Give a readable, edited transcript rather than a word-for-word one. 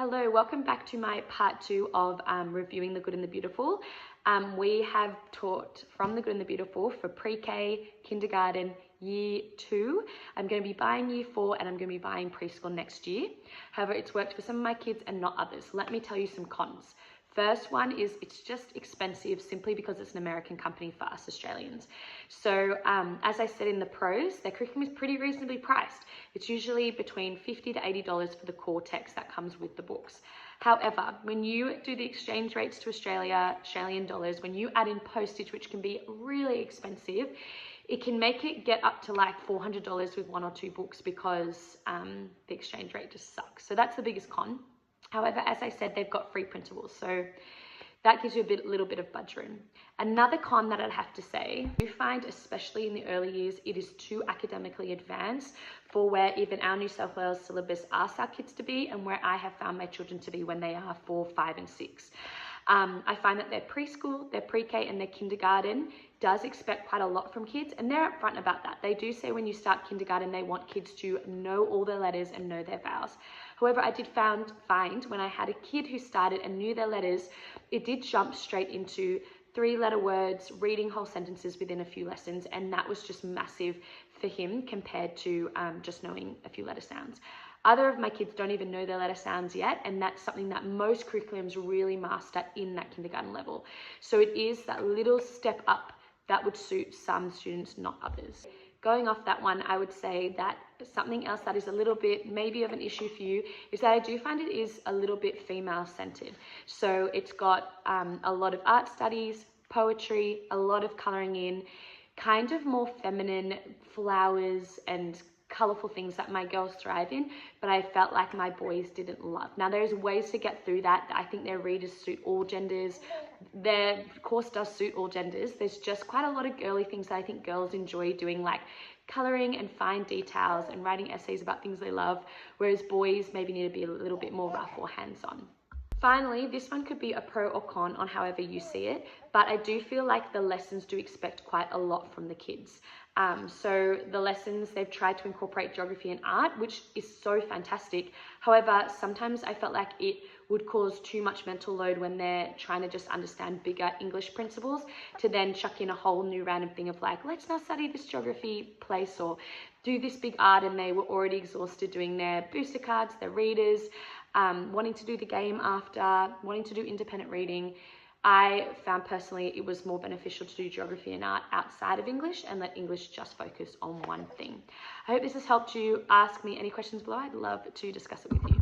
Hello, welcome back to my part 2 of reviewing The Good and the Beautiful. We have taught From the Good and the Beautiful for pre-K, kindergarten, year 2. I'm going to be buying year 4 and I'm going to be buying preschool next year. However, it's worked for some of my kids and not others. Let me tell you some cons. First one is it's just expensive simply because it's an American company for us Australians. So as I said in the pros, their curriculum is pretty reasonably priced. It's usually between $50 to $80 for the core text that comes with the books. However, when you do the exchange rates to Australian dollars, when you add in postage, which can be really expensive, it can make it get up to like $400 with 1 or 2 books because the exchange rate just sucks. So that's the biggest con. However, as I said, they've got free printables, so that gives you a little bit of budge room. Another con that I'd have to say, I do find, especially in the early years, it is too academically advanced for where even our New South Wales syllabus asks our kids to be and where I have found my children to be when they are 4, 5 and 6. I find that their preschool, their pre-K and their kindergarten does expect quite a lot from kids, and they're upfront about that. They do say when you start kindergarten, they want kids to know all their letters and know their vowels. However, I did find when I had a kid who started and knew their letters, it did jump straight into 3-letter words, reading whole sentences within a few lessons, and that was just massive for him compared to just knowing a few letter sounds. Other of my kids don't even know their letter sounds yet, and that's something that most curriculums really master in that kindergarten level. So it is that little step up that would suit some students, not others. Going off that one, I would say that something else that is a little bit maybe of an issue for you is that I do find it is a little bit female-centered. So it's got a lot of art studies, poetry, a lot of colouring in, kind of more feminine flowers and colourful things that my girls thrive in, but I felt like my boys didn't love. Now there's ways to get through that. I think their readers suit all genders. Their course does suit all genders. There's just quite a lot of girly things that I think girls enjoy doing, like colouring and fine details and writing essays about things they love, whereas boys maybe need to be a little bit more rough or hands-on. Finally, this one could be a pro or con on however you see it, but I do feel like the lessons do expect quite a lot from the kids. So the lessons, they've tried to incorporate geography and art, which is so fantastic. However, sometimes I felt like it would cause too much mental load when they're trying to just understand bigger English principles to then chuck in a whole new random thing of like, let's now study this geography place or do this big art, and they were already exhausted doing their booster cards, their readers, wanting to do the game after, wanting to do independent reading. I found personally it was more beneficial to do geography and art outside of English and let English just focus on one thing. I hope this has helped you. Ask me any questions below. I'd love to discuss it with you.